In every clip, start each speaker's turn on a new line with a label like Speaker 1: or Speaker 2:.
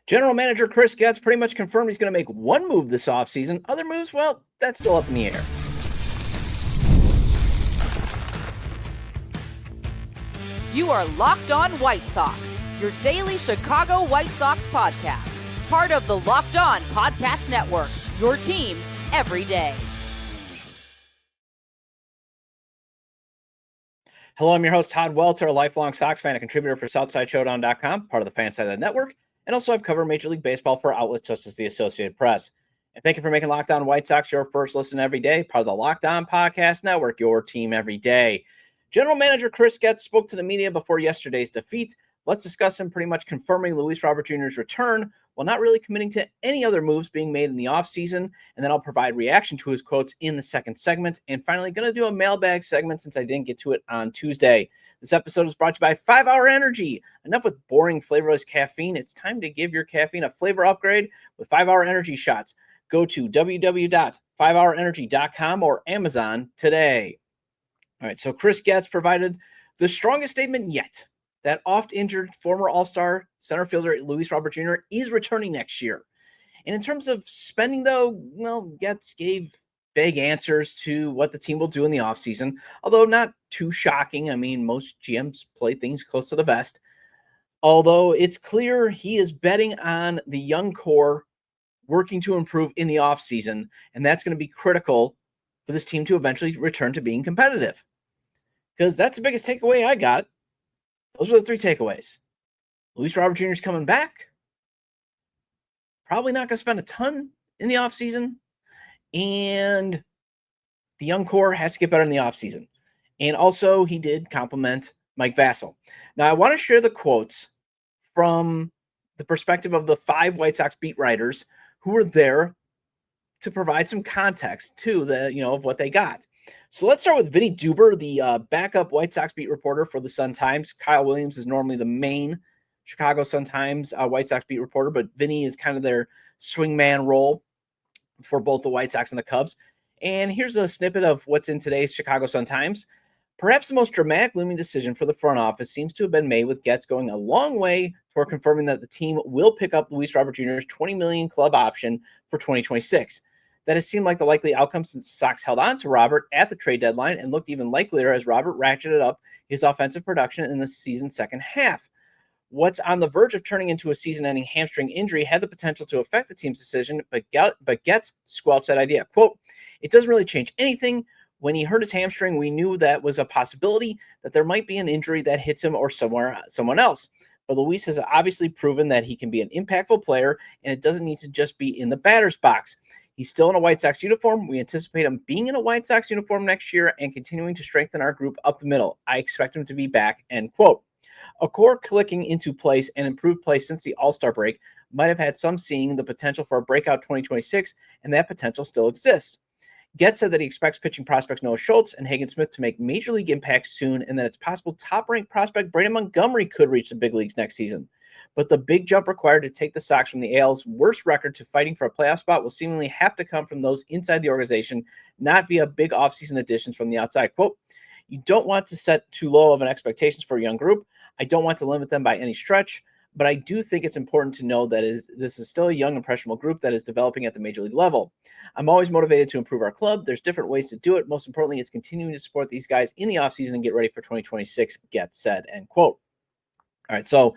Speaker 1: General Manager Chris Getz pretty much confirmed he's going to make one move this offseason. Other moves, well, that's still up in the air.
Speaker 2: You are Locked On White Sox, your daily Chicago White Sox podcast. Part of the Locked On Podcast Network, your team every day.
Speaker 1: Hello, I'm your host, Todd Welter, a lifelong Sox fan, a contributor for SouthsideShowdown.com, part of the Fan Side of the Network, and also I've covered Major League Baseball for outlets such as the Associated Press. And thank you for making Locked On White Sox your first listen every day, part of the Locked On Podcast Network, your team every day. General Manager Chris Getz spoke to the media before yesterday's defeat. Let's discuss him pretty much confirming Luis Robert Jr.'s return while not really committing to any other moves being made in the offseason. And then I'll provide reaction to his quotes in the second segment. And finally, going to do a mailbag segment since I didn't get to it on Tuesday. This episode is brought to you by 5 Hour Energy. Enough with boring flavorless caffeine. It's time to give your caffeine a flavor upgrade with 5 Hour Energy shots. Go to www.5hourenergy.com or Amazon today. All right, so Chris Getz provided the strongest statement yet that oft-injured former All-Star center fielder Luis Robert Jr. is returning next year. And in terms of spending, though, well, Getz gave vague answers to what the team will do in the offseason, although not too shocking. I mean, most GMs play things close to the vest. Although it's clear he is betting on the young core working to improve in the offseason, and that's going to be critical for this team to eventually return to being competitive. Because that's the biggest takeaway I got. Those were the three takeaways. Luis Robert Jr. is coming back. Probably not going to spend a ton in the offseason. And the young core has to get better in the offseason. And also, he did compliment Mike Vasil. Now, I want to share the quotes from the perspective of the 5 White Sox beat writers who were there to provide some context to of what they got. So let's start with Vinny Duber, the backup White Sox beat reporter for the Sun-Times. Kyle Williams is normally the main Chicago Sun-Times White Sox beat reporter, but Vinny is kind of their swingman role for both the White Sox and the Cubs. And here's a snippet of what's in today's Chicago Sun-Times. Perhaps the most dramatic looming decision for the front office seems to have been made with Getz going a long way toward confirming that the team will pick up Luis Robert Jr.'s $20 million club option for 2026. That has seemed like the likely outcome since the Sox held on to Robert at the trade deadline and looked even likelier as Robert ratcheted up his offensive production in the season's second half. What's on the verge of turning into a season-ending hamstring injury had the potential to affect the team's decision, but Getz squelched that idea. Quote, "It doesn't really change anything. When he hurt his hamstring, we knew that was a possibility that there might be an injury that hits him or someone else. But Luis has obviously proven that he can be an impactful player, and it doesn't need to just be in the batter's box. He's still in a White Sox uniform. We anticipate him being in a White Sox uniform next year and continuing to strengthen our group up the middle. I expect him to be back," end quote. A core clicking into place and improved play since the All-Star break might have had some seeing the potential for a breakout 2026, and that potential still exists. Getz said that he expects pitching prospects Noah Schultz and Hagen Smith to make major league impacts soon, and that it's possible top-ranked prospect Brandon Montgomery could reach the big leagues next season. But the big jump required to take the Sox from the AL's worst record to fighting for a playoff spot will seemingly have to come from those inside the organization, not via big offseason additions from the outside. Quote, "You don't want to set too low of an expectations for a young group. I don't want to limit them by any stretch, but I do think it's important to know that this is still a young, impressionable group that is developing at the major league level. I'm always motivated to improve our club. There's different ways to do it. Most importantly, it's continuing to support these guys in the offseason and get ready for 2026, Getz said," end quote. All right, so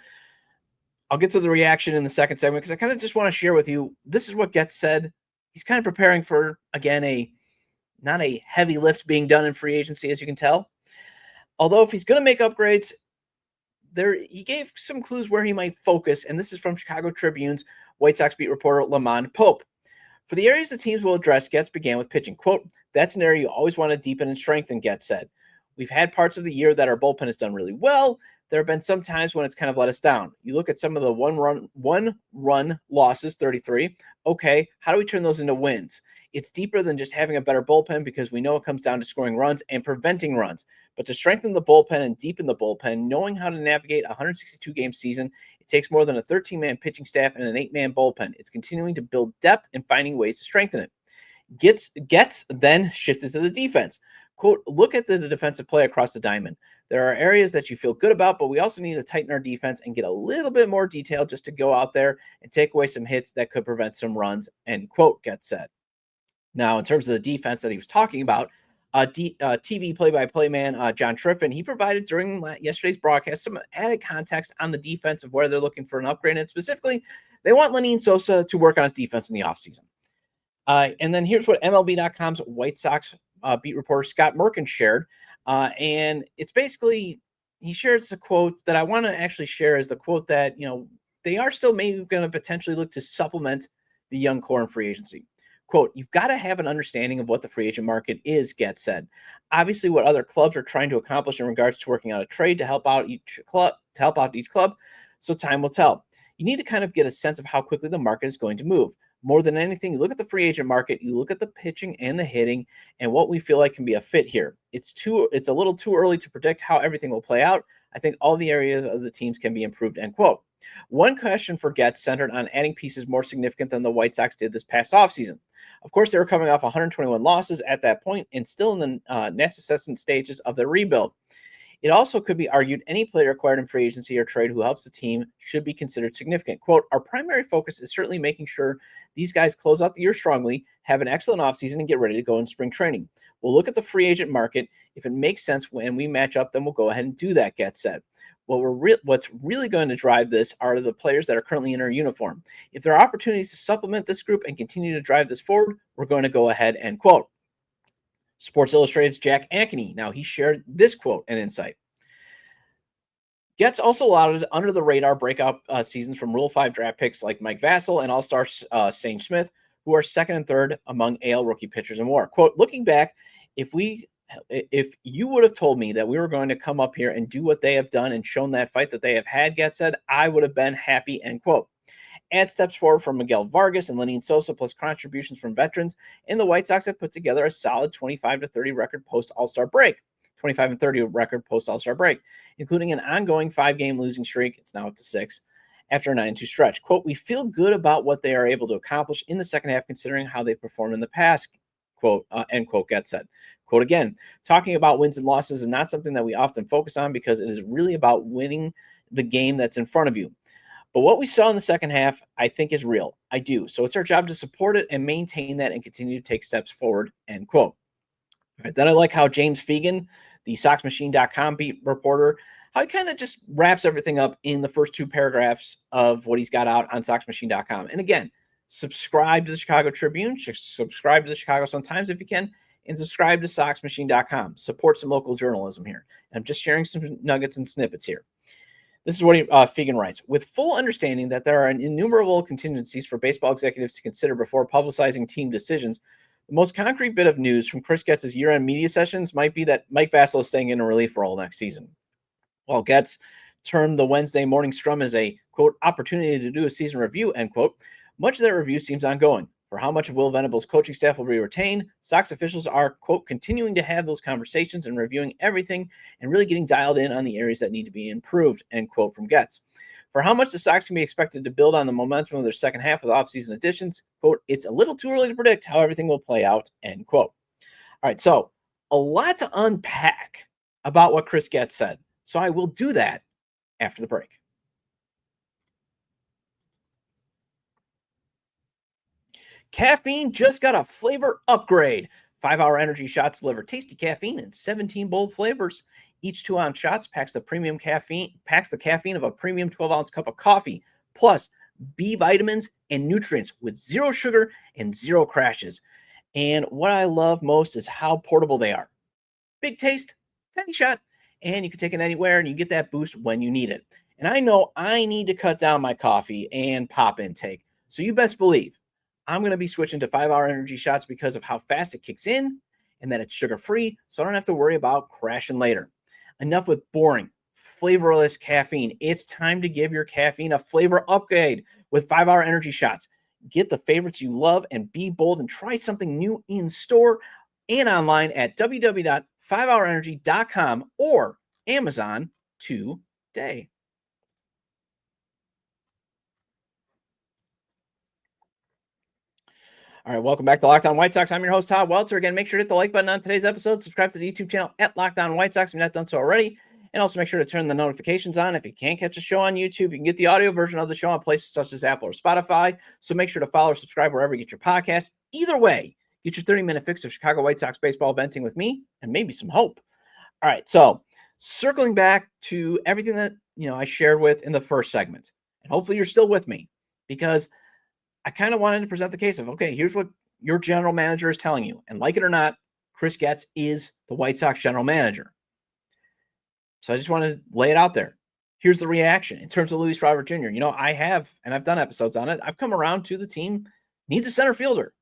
Speaker 1: I'll get to the reaction in the second segment because I kind of just want to share with you, this is what Getz said. He's kind of preparing for, again, not a heavy lift being done in free agency, as you can tell. Although if he's going to make upgrades, he gave some clues where he might focus, and this is from Chicago Tribune's White Sox beat reporter Lamont Pope. For the areas the teams will address, Getz began with pitching. Quote, "That's an area you always want to deepen and strengthen," Getz said. "We've had parts of the year that our bullpen has done really well. There have been some times when it's kind of let us down. You look at some of the one-run losses, 33. Okay, how do we turn those into wins? It's deeper than just having a better bullpen because we know it comes down to scoring runs and preventing runs. But to strengthen the bullpen and deepen the bullpen, knowing how to navigate a 162-game season, it takes more than a 13-man pitching staff and an 8-man bullpen. It's continuing to build depth and finding ways to strengthen it." Getz then shifted to the defense. Quote, look at the defensive play across the diamond. There are areas that you feel good about, but we also need to tighten our defense and get a little bit more detail just to go out there and take away some hits that could prevent some runs, end quote, Getz said. Now, in terms of the defense that he was talking about, TV play-by-play man John Triffin, he provided during yesterday's broadcast some added context on the defense of where they're looking for an upgrade, and specifically, they want Lenyn Sosa to work on his defense in the offseason. And then here's what MLB.com's White Sox beat reporter Scott Merkin shared, and it's basically he shares the quote that I want to actually share is the quote that they are still maybe going to potentially look to supplement the young core in free agency. Quote, you've got to have an understanding of what the free agent market is, Getz said. Obviously, what other clubs are trying to accomplish in regards to working out a trade to help out each club, so time will tell. You need to kind of get a sense of how quickly the market is going to move. More than anything, you look at the free agent market, you look at the pitching and the hitting, and what we feel like can be a fit here. It's a little too early to predict how everything will play out. I think all the areas of the teams can be improved, end quote. One question for Getz centered on adding pieces more significant than the White Sox did this past offseason. Of course, they were coming off 121 losses at that point and still in the nascent stages of their rebuild. It also could be argued any player acquired in free agency or trade who helps the team should be considered significant. Quote, our primary focus is certainly making sure these guys close out the year strongly, have an excellent offseason, and get ready to go in spring training. We'll look at the free agent market. If it makes sense when we match up, then we'll go ahead and do that, Getz said. What's really going to drive this are the players that are currently in our uniform. If there are opportunities to supplement this group and continue to drive this forward, we're going to go ahead, end quote. Sports Illustrated's Jack Ankeny. Now, he shared this quote and insight. Getz also allowed under-the-radar breakout seasons from Rule 5 draft picks like Mike Vassell and All-Star Sage Smith, who are second and third among AL rookie pitchers in WAR. Quote, looking back, if you would have told me that we were going to come up here and do what they have done and shown that fight that they have had, Getz said, I would have been happy, end quote. Add steps forward from Miguel Vargas and Lenyn Sosa, plus contributions from veterans, and the White Sox have put together a solid 25-30 record post-All-Star break. 25-30 record post-All-Star break, including an ongoing 5-game losing streak. It's now up to 6 after a 9-2 stretch. Quote, we feel good about what they are able to accomplish in the second half, considering how they performed in the past, quote, end quote, Getz said. Quote again, talking about wins and losses is not something that we often focus on because it is really about winning the game that's in front of you. But what we saw in the second half, I think is real. I do. So it's our job to support it and maintain that and continue to take steps forward, end quote. All right, then I like how James Fegan, the SoxMachine.com beat reporter, how he kind of just wraps everything up in the first 2 paragraphs of what he's got out on SoxMachine.com. And again, subscribe to the Chicago Tribune, subscribe to the Chicago Sun-Times if you can, and subscribe to SoxMachine.com. Support some local journalism here. And I'm just sharing some nuggets and snippets here. This is what Fegan writes. With full understanding that there are innumerable contingencies for baseball executives to consider before publicizing team decisions, the most concrete bit of news from Chris Getz's year-end media sessions might be that Mike Vassell is staying in a relief role next season. While Getz termed the Wednesday morning scrum as a, quote, opportunity to do a season review, end quote, much of that review seems ongoing. For how much of Will Venable's coaching staff will be retained, Sox officials are, quote, continuing to have those conversations and reviewing everything and really getting dialed in on the areas that need to be improved, end quote, from Getz. For how much the Sox can be expected to build on the momentum of their second half with offseason additions, quote, it's a little too early to predict how everything will play out, end quote. All right, so a lot to unpack about what Chris Getz said. So I will do that after the break. Caffeine just got a flavor upgrade. 5-Hour Energy shots deliver tasty caffeine in 17 bold flavors. Each 2-ounce shots packs the caffeine of a premium 12-ounce cup of coffee, plus B vitamins and nutrients with 0 sugar and 0 crashes. And what I love most is how portable they are. Big taste, tiny shot, and you can take it anywhere and you get that boost when you need it. And I know I need to cut down my coffee and pop intake. So you best believe I'm going to be switching to 5-Hour Energy shots because of how fast it kicks in and that it's sugar-free, so I don't have to worry about crashing later. Enough with boring, flavorless caffeine. It's time to give your caffeine a flavor upgrade with 5-Hour Energy shots. Get the favorites you love and be bold and try something new in store and online at www.5hourenergy.com or Amazon today. All right, welcome back to Locked On White Sox. I'm your host, Todd Welter. Again, make sure to hit the like button on today's episode. Subscribe to the YouTube channel at Locked On White Sox if you've not done so already. And also make sure to turn the notifications on. If you can't catch the show on YouTube, you can get the audio version of the show on places such as Apple or Spotify. So make sure to follow or subscribe wherever you get your podcasts. Either way, get your 30-minute fix of Chicago White Sox baseball venting with me and maybe some hope. All right, so circling back to everything that I shared with in the first segment, and hopefully you're still with me, because I kind of wanted to present the case of, okay, here's what your general manager is telling you. And like it or not, Chris Getz is the White Sox general manager. So I just want to lay it out there. Here's the reaction in terms of Luis Robert Jr. I have, and I've done episodes on it, I've come around to the team needs a center fielder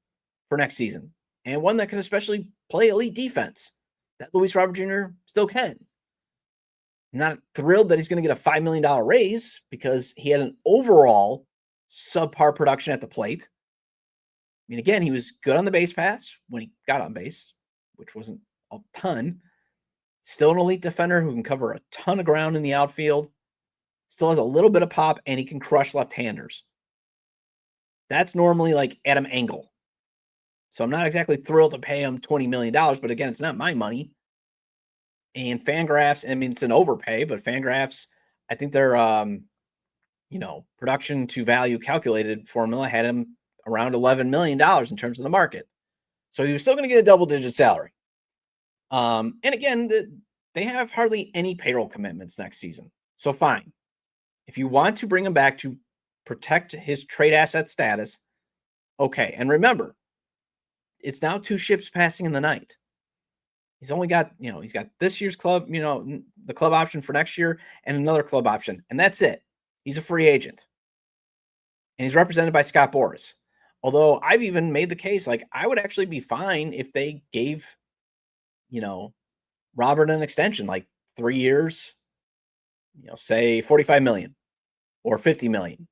Speaker 1: for next season, and one that can especially play elite defense that Luis Robert Jr. still can. I'm not thrilled that he's going to get a $5 million raise because he had an overall subpar production at the plate. I mean, again, he was good on the base paths when he got on base, which wasn't a ton. Still an elite defender who can cover a ton of ground in the outfield. Still has a little bit of pop, and he can crush left-handers. That's normally like Adam Engel. So I'm not exactly thrilled to pay him $20 million, but again, it's not my money. And Fangraphs, I mean, it's an overpay, but Fangraphs, I think their production to value calculated formula had him around $11 million in terms of the market. So he was still going to get a double-digit salary. And again, they have hardly any payroll commitments next season. So fine. If you want to bring him back to protect his trade asset status, okay. And remember, it's now two ships passing in the night. He's only got, he's got this year's club, the club option for next year and another club option. And that's it. He's a free agent. And he's represented by Scott Boras. Although I've even made the case, like, I would actually be fine if they gave, Robert an extension, like 3 years, say $45 million or $50 million,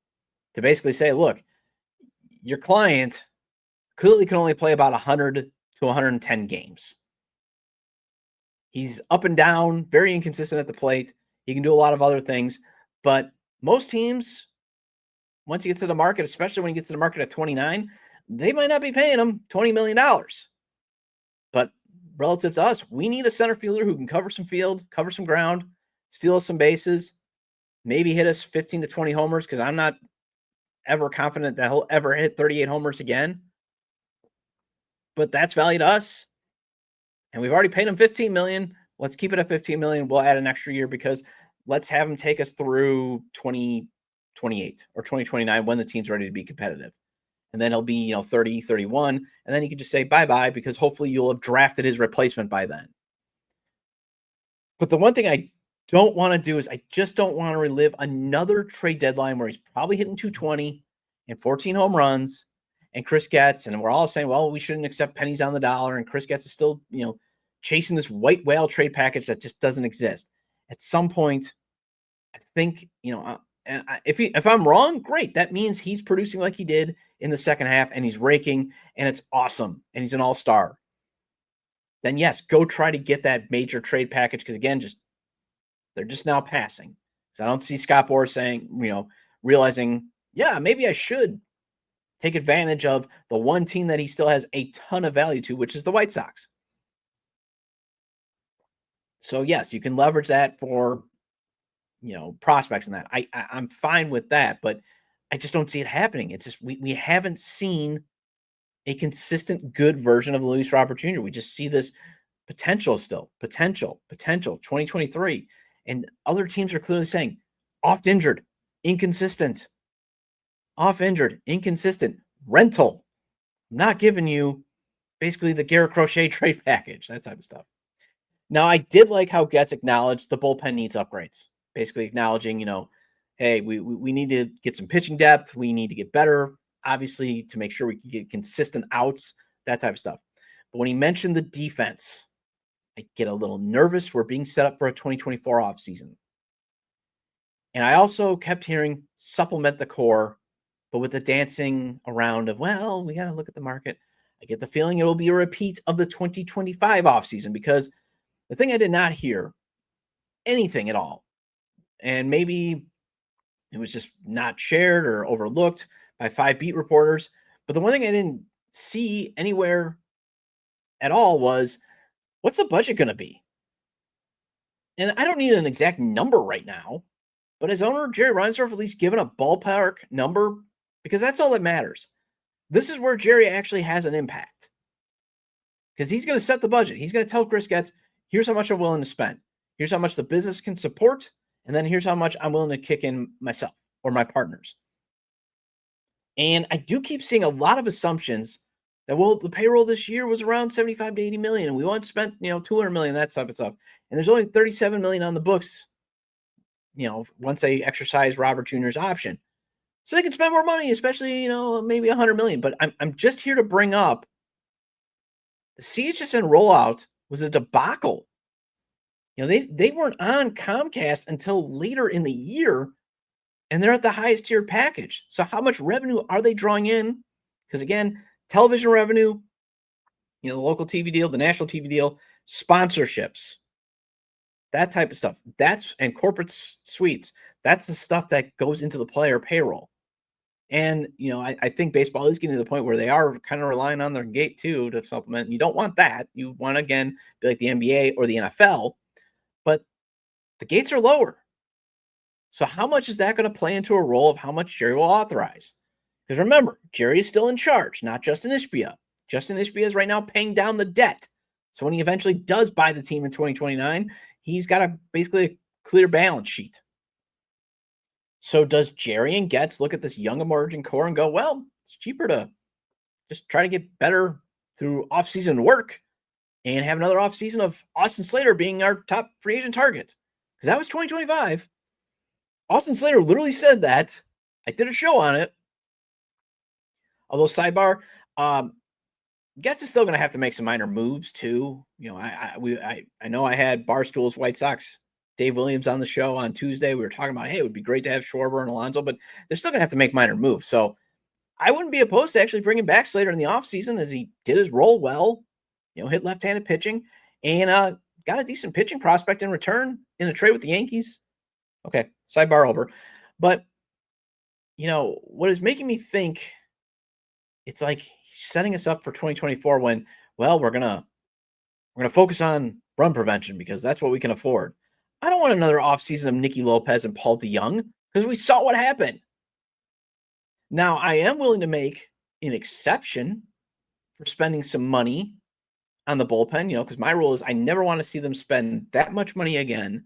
Speaker 1: to basically say, look, your client clearly can only play about 100 to 110 games. He's up and down, very inconsistent at the plate. He can do a lot of other things, but most teams, once he gets to the market, especially when he gets to the market at 29, they might not be paying him $20 million. But relative to us, we need a center fielder who can cover some field, cover some ground, steal us some bases, maybe hit us 15 to 20 homers, because I'm not ever confident that he'll ever hit 38 homers again. But that's value to us. And we've already paid him $15 million. Let's keep it at $15 million. We'll add an extra year because let's have him take us through 2028 or 2029 when the team's ready to be competitive. And then he'll be, 30, 31. And then he can just say bye-bye, because hopefully you'll have drafted his replacement by then. But the one thing I don't want to do is I just don't want to relive another trade deadline where he's probably hitting 220 and 14 home runs, and Chris Getz, and we're all saying, well, we shouldn't accept pennies on the dollar, and Chris Getz is still, chasing this white whale trade package that just doesn't exist. At some point, I think, and if I'm wrong, great. That means he's producing like he did in the second half, and he's raking, and it's awesome, and he's an all-star. Then yes, go try to get that major trade package, because again, they're just now passing. So I don't see Scott Boras saying, realizing, yeah, maybe I should take advantage of the one team that he still has a ton of value to, which is the White Sox. So yes, you can leverage that for, prospects and that. I'm fine with that, but I just don't see it happening. It's just we haven't seen a consistent good version of Luis Robert Jr. We just see this potential 2023. And other teams are clearly saying oft-injured, inconsistent, rental. I'm not giving you basically the Garrett Crochet trade package, that type of stuff. Now, I did like how Getz acknowledged the bullpen needs upgrades, basically acknowledging, hey, we need to get some pitching depth. We need to get better, obviously, to make sure we can get consistent outs, that type of stuff. But when he mentioned the defense, I get a little nervous. We're being set up for a 2024 offseason. And I also kept hearing supplement the core, but with the dancing around of, well, we got to look at the market. I get the feeling it will be a repeat of the 2025 offseason, because the thing I did not hear anything at all, and maybe it was just not shared or overlooked by 5 beat reporters, but the one thing I didn't see anywhere at all was, what's the budget going to be? And I don't need an exact number right now, but as owner Jerry Reinsdorf at least given a ballpark number, because that's all that matters. This is where Jerry actually has an impact, because he's going to set the budget. He's going to tell Chris Getz, here's how much I'm willing to spend. Here's how much the business can support. And then here's how much I'm willing to kick in myself or my partners. And I do keep seeing a lot of assumptions that, well, the payroll this year was around 75 to 80 million. And we once spent, 200 million, that type of stuff. And there's only 37 million on the books, once they exercise Robert Jr.'s option. So they can spend more money, especially, maybe 100 million. But I'm just here to bring up the CHSN rollout was a debacle. They weren't on Comcast until later in the year, and they're at the highest tier package. So how much revenue are they drawing in? Because again, television revenue, the local TV deal, the national TV deal, sponsorships, that type of stuff. And corporate suites. That's the stuff that goes into the player payroll. And, I think baseball is getting to the point where they are kind of relying on their gate too to supplement. You don't want that. You want to, again, be like the NBA or the NFL, but the gates are lower. So how much is that going to play into a role of how much Jerry will authorize? Because remember, Jerry is still in charge, not Justin Ishbia. Justin Ishbia is right now paying down the debt. So when he eventually does buy the team in 2029, he's got basically a clear balance sheet. So does Jerry and Getz look at this young emerging core and go, well, it's cheaper to just try to get better through offseason work and have another offseason of Austin Slater being our top free agent target? Because that was 2025. Austin Slater literally said that. I did a show on it. Although, sidebar, Getz is still going to have to make some minor moves too. I know I had Barstool's White Sox Dave Williams on the show on Tuesday. We were talking about, hey, it would be great to have Schwarber and Alonso, but they're still going to have to make minor moves. So I wouldn't be opposed to actually bringing back Slater in the offseason, as he did his role well, hit left-handed pitching, and got a decent pitching prospect in return in a trade with the Yankees. Okay, sidebar over. But, what is making me think it's like he's setting us up for 2024 when, well, we're gonna focus on run prevention because that's what we can afford. I don't want another offseason of Nicky Lopez and Paul DeYoung because we saw what happened. Now, I am willing to make an exception for spending some money on the bullpen, because my rule is I never want to see them spend that much money again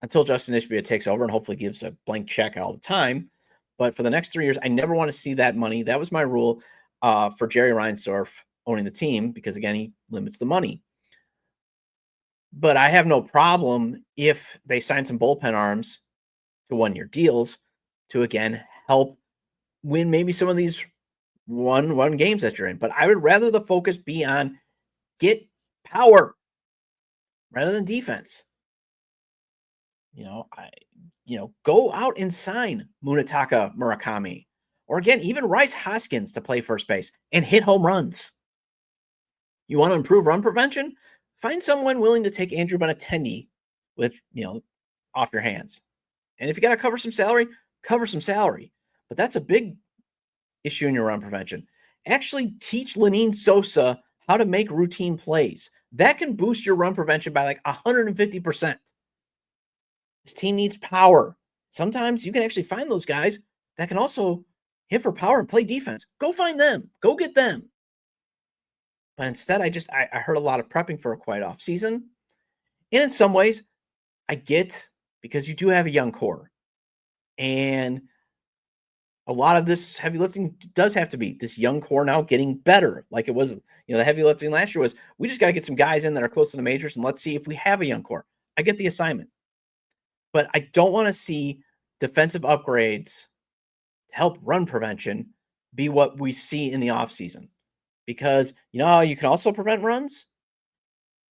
Speaker 1: until Justin Ishbia takes over and hopefully gives a blank check all the time. But for the next 3 years, I never want to see that money. That was my rule for Jerry Reinsdorf owning the team because, again, he limits the money. But I have no problem if they sign some bullpen arms to one-year deals to, again, help win maybe some of these one games that you're in. But I would rather the focus be on get power rather than defense. Go out and sign Munetaka Murakami, or again, even Rice Hoskins to play first base and hit home runs. You want to improve run prevention? Find someone willing to take Andrew Benintendi with, off your hands. And if you got to cover some salary, cover some salary. But that's a big issue in your run prevention. Actually teach Lenine Sosa how to make routine plays. That can boost your run prevention by like 150%. This team needs power. Sometimes you can actually find those guys that can also hit for power and play defense. Go find them. Go get them. But instead, I heard a lot of prepping for a quiet off season. And in some ways, I get because you do have a young core. And a lot of this heavy lifting does have to be this young core now getting better. Like it was, the heavy lifting last year was, we just got to get some guys in that are close to the majors and let's see if we have a young core. I get the assignment. But I don't want to see defensive upgrades to help run prevention be what we see in the offseason. Because, you can also prevent runs.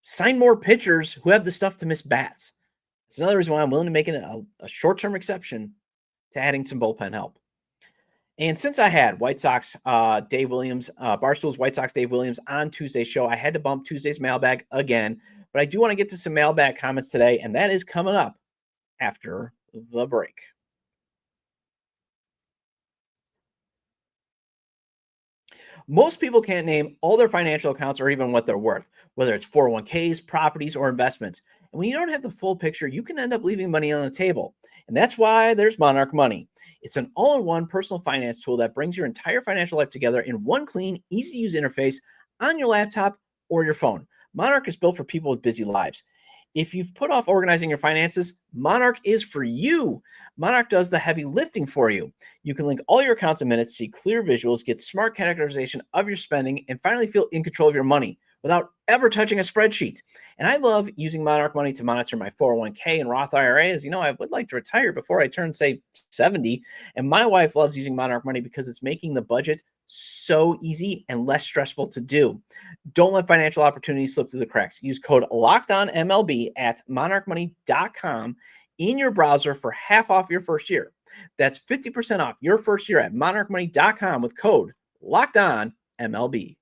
Speaker 1: Sign more pitchers who have the stuff to miss bats. It's another reason why I'm willing to make it a short-term exception to adding some bullpen help. And since I had White Sox Dave Williams, Barstool's White Sox Dave Williams on Tuesday's show, I had to bump Tuesday's mailbag again. But I do want to get to some mailbag comments today, and that is coming up after the break. Most people can't name all their financial accounts or even what they're worth, whether it's 401ks, properties, or investments. And when you don't have the full picture, you can end up leaving money on the table. And that's why there's Monarch Money. It's an all-in-one personal finance tool that brings your entire financial life together in one clean, easy-to-use interface on your laptop or your phone. Monarch is built for people with busy lives. If you've put off organizing your finances, Monarch is for you. Monarch does the heavy lifting for you. You can link all your accounts in minutes, see clear visuals, get smart categorization of your spending, and finally feel in control of your money without ever touching a spreadsheet. And I love using Monarch Money to monitor my 401k and Roth IRA. As you know, I would like to retire before I turn, say, 70. And my wife loves using Monarch Money because it's making the budget so easy and less stressful to do. Don't let financial opportunities slip through the cracks. Use code LOCKEDONMLB at monarchmoney.com in your browser for half off your first year. That's 50% off your first year at monarchmoney.com with code LOCKEDONMLB.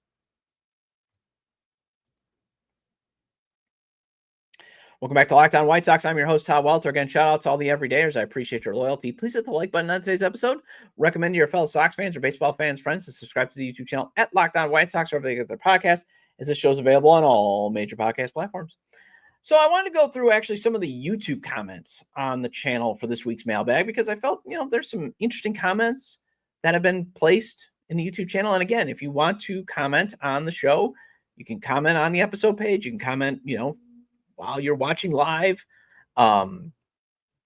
Speaker 1: Welcome back to Locked On White Sox. I'm your host, Todd Welter. Again, shout out to all the everydayers. I appreciate your loyalty. Please hit the like button on today's episode. Recommend to your fellow Sox fans or baseball fans, friends, to subscribe to the YouTube channel at Locked On White Sox, wherever they get their podcasts, as this show's available on all major podcast platforms. So I wanted to go through actually some of the YouTube comments on the channel for this week's mailbag, because I felt, there's some interesting comments that have been placed in the YouTube channel. And again, if you want to comment on the show, you can comment on the episode page. You can comment, while you're watching live, when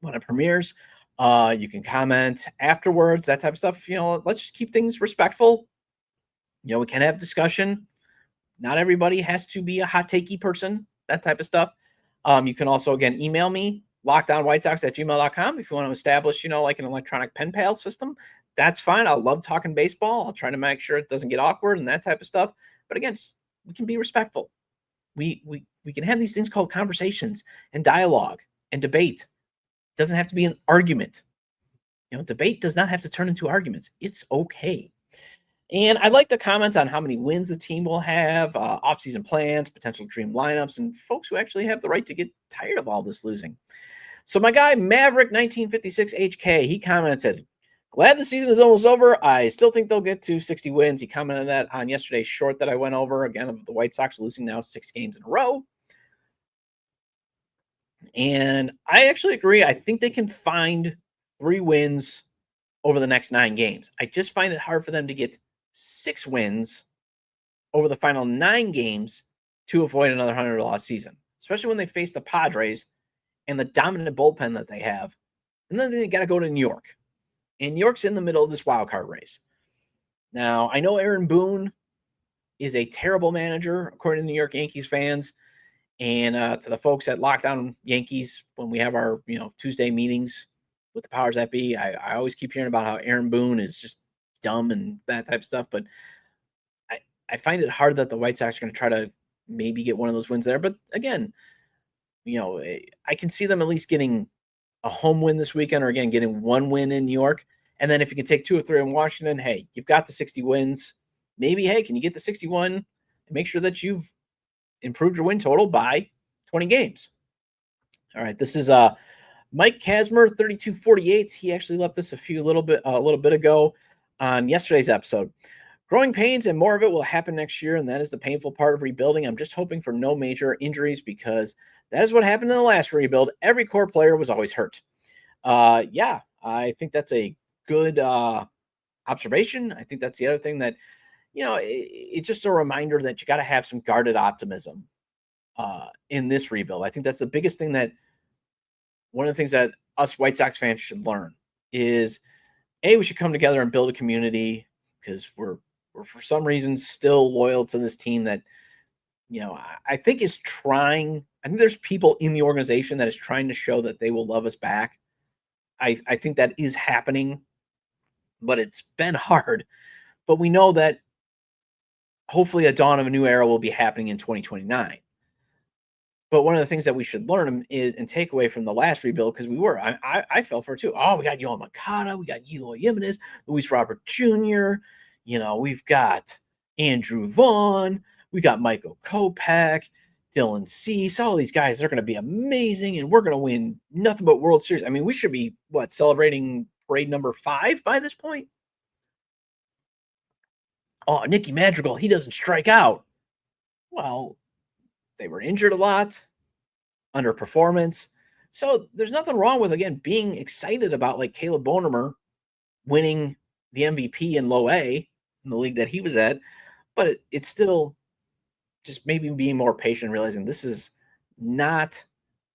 Speaker 1: it premieres. You can comment afterwards, that type of stuff. Let's just keep things respectful. We can have discussion. Not everybody has to be a hot takey person, that type of stuff. You can also, again, email me, lockdownwhitesox@gmail.com, if you want to establish, like an electronic pen pal system. That's fine. I love talking baseball. I'll try to make sure it doesn't get awkward and that type of stuff. But again, we can be respectful. We can have these things called conversations and dialogue and debate. It doesn't have to be an argument. Debate does not have to turn into arguments. It's okay. And I like the comments on how many wins the team will have, offseason plans, potential dream lineups, and folks who actually have the right to get tired of all this losing. So my guy, Maverick 1956 HK, he commented, "Glad the season is almost over. I still think they'll get to 60 wins." He commented that on yesterday's short that I went over, again, of the White Sox losing now 6 games in a row. And I actually agree. I think they can find 3 wins over the next 9 games. I just find it hard for them to get 6 wins over the final 9 games to avoid another 100-loss season, especially when they face the Padres and the dominant bullpen that they have. And then they got to go to New York. And New York's in the middle of this wild card race. Now, I know Aaron Boone is a terrible manager, according to New York Yankees fans. And to the folks at Lockdown Yankees, when we have our Tuesday meetings with the powers that be, I always keep hearing about how Aaron Boone is just dumb and that type of stuff. But I find it hard that the White Sox are going to try to maybe get one of those wins there. But again, I can see them at least getting a home win this weekend, or again, getting 1 win in New York. And then if you can take 2 or 3 in Washington, hey, you've got the 60 wins. Maybe, hey, can you get the 61 and make sure that you've improved your win total by 20 games? All right, this is Mike Kasmer 3248. He actually left this a little bit ago on yesterday's episode. "Growing pains, and more of it will happen next year, and that is the painful part of rebuilding. I'm just hoping for no major injuries, because that is what happened in the last rebuild. Every core player was always hurt." Yeah, I think that's a good observation. I think that's the other thing that, it's just a reminder that you got to have some guarded optimism in this rebuild. I think that's the biggest thing, that one of the things that us White Sox fans should learn is, we should come together and build a community, because we're for some reason still loyal to this team that, I think is trying. I think there's people in the organization that is trying to show that they will love us back. I think that is happening, but it's been hard. But we know that hopefully a dawn of a new era will be happening in 2029. But one of the things that we should learn is, and take away from the last rebuild, because I fell for it too. Oh, we got Yoel Moncada, we got Eloy Jimenez, Luis Robert Jr., we've got Andrew Vaughn, we got Michael Kopech, Dylan Cease. All these guys, they're going to be amazing, and we're going to win nothing but World Series. I mean, we should be, celebrating parade number 5 by this point? oh, Nicky Madrigal, he doesn't strike out. Well, they were injured a lot, underperformance. So there's nothing wrong with, again, being excited about like Caleb Bonner winning the MVP in low A in the league that he was at. But it's still just maybe being more patient, realizing this is not,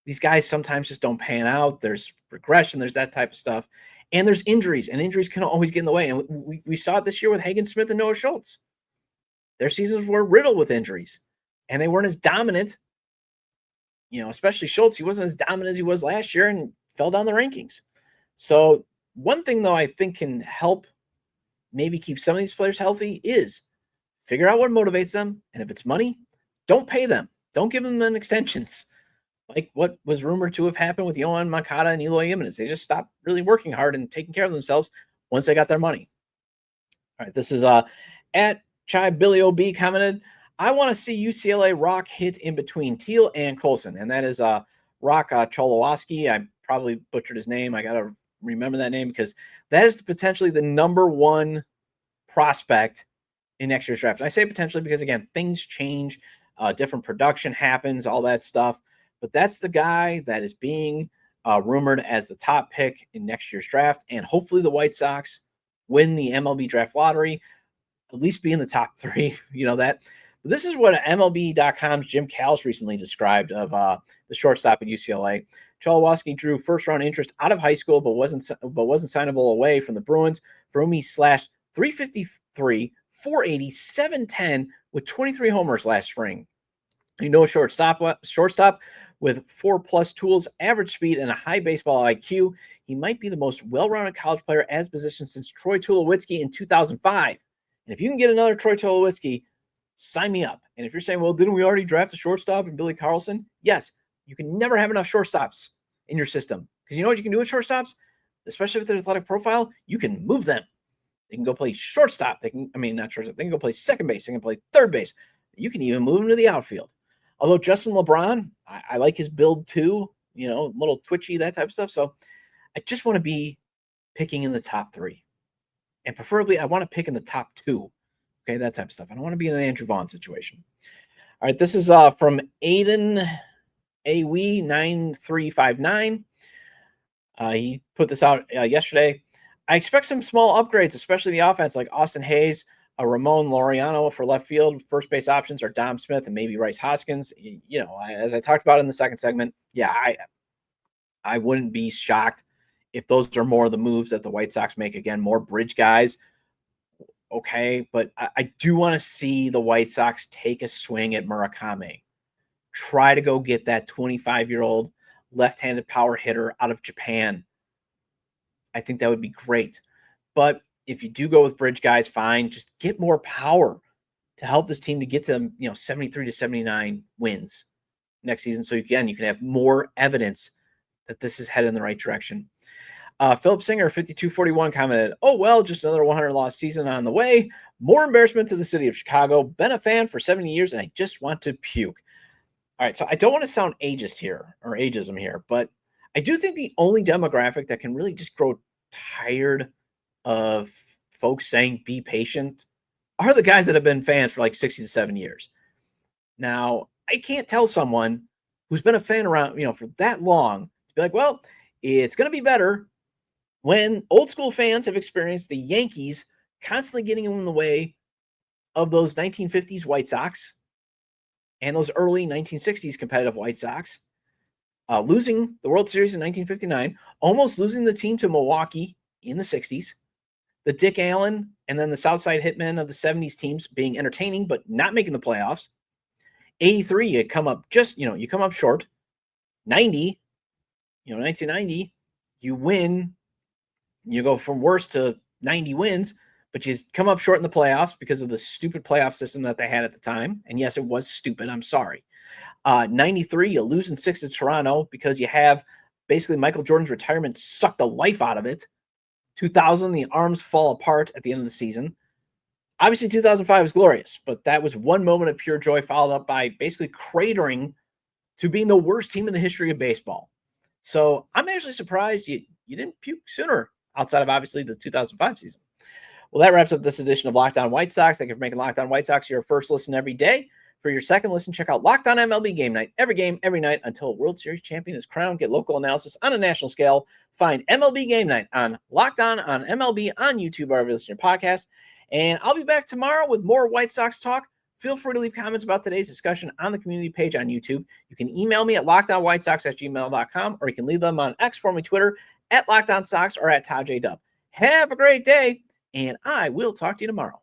Speaker 1: these guys sometimes just don't pan out. There's regression, there's that type of stuff. And there's injuries, and injuries can always get in the way. And we saw it this year with Hagen Smith and Noah Schultz. Their seasons were riddled with injuries, and they weren't as dominant. Especially Schultz, he wasn't as dominant as he was last year and fell down the rankings. So one thing, though, I think can help maybe keep some of these players healthy is figure out what motivates them. And if it's money, don't pay them. Don't give them extensions. Like what was rumored to have happened with Yohan Moncada and Eloy Jimenez. They just stopped really working hard and taking care of themselves once they got their money. All right, this is at Chai Billy OB commented, I want to see UCLA Rock hit in between Teal and Colson. And that is Rock Cholowoski. I probably butchered his name. I got to remember that name because that is potentially the number one prospect in next year's draft. And I say potentially because, again, things change, different production happens, all that stuff. But that's the guy that is being rumored as the top pick in next year's draft. And hopefully the White Sox win the MLB draft lottery, at least be in the top three. That. But this is what MLB.com's Jim Callis recently described of the shortstop at UCLA. Cholowoski drew first-round interest out of high school, but wasn't signable away from the Bruins, for whom he slashed .353, .480, .710 with 23 homers last spring. Shortstop with 4+ tools, average speed, and a high baseball IQ. He might be the most well-rounded college player as position since Troy Tulowitzki in 2005. And if you can get another Troy Tulowitzki, sign me up. And if you're saying, well, didn't we already draft a shortstop in Billy Carlson? Yes, you can never have enough shortstops in your system. Because you know what you can do with shortstops? Especially with their athletic profile, you can move them. They can go play shortstop. Not shortstop. They can go play second base. They can play third base. You can even move them to the outfield. Although Justin LeBron, I like his build too, a little twitchy, that type of stuff. So I just want to be picking in the top three. And preferably, I want to pick in the top two. Okay, that type of stuff. I don't want to be in an Andrew Vaughn situation. All right, this is from Aiden AWE 9359. He put this out yesterday. I expect some small upgrades, especially the offense, like Austin Hayes, Ramon Laureano for left field. First base options are Dom Smith and maybe Rice Hoskins. As I talked about in the second segment, I wouldn't be shocked if those are more of the moves that the White Sox make. Again, more bridge guys. Okay, but I do want to see the White Sox take a swing at Murakami. Try to go get that 25-year-old left-handed power hitter out of Japan. I think that would be great. But if you do go with bridge guys, fine. Just get more power to help this team to get to 73 to 79 wins next season. So again, you can have more evidence that this is headed in the right direction. Philip Singer, 5241, commented, oh, well, just another 100-loss season on the way. More embarrassment to the city of Chicago. Been a fan for 70 years, and I just want to puke. All right, so I don't want to sound ageist here or ageism here, but I do think the only demographic that can really just grow tired of folks saying be patient are the guys that have been fans for like 60 to 7 years. Now, I can't tell someone who's been a fan around, for that long to be like, well, it's going to be better when old school fans have experienced the Yankees constantly getting in the way of those 1950s White Sox and those early 1960s competitive White Sox, losing the World Series in 1959, almost losing the team to Milwaukee in the 60s, the Dick Allen and then the Southside Hitmen of the 70s teams being entertaining but not making the playoffs. 83, you come up you come up short. 1990, you win. You go from worst to 90 wins, but you come up short in the playoffs because of the stupid playoff system that they had at the time. And yes, it was stupid. I'm sorry. 93, you lose in 6 to Toronto because you have basically Michael Jordan's retirement sucked the life out of it. 2000, the arms fall apart at the end of the season. Obviously, 2005 was glorious, but that was one moment of pure joy followed up by basically cratering to being the worst team in the history of baseball. So I'm actually surprised you didn't puke sooner, outside of obviously the 2005 season. Well, that wraps up this edition of Locked On White Sox. Thank you for making Locked On White Sox your first listen every day. For your second listen, check out Locked On MLB Game Night. Every game, every night until a World Series champion is crowned. Get local analysis on a national scale. Find MLB Game Night on Locked On MLB on YouTube or wherever you listen to your podcast. And I'll be back tomorrow with more White Sox talk. Feel free to leave comments about today's discussion on the community page on YouTube. You can email me at lockedonwhitesox@gmail.com, or you can leave them on X, formerly Twitter, at LockedOnSox or at Todd J. Dub. Have a great day, and I will talk to you tomorrow.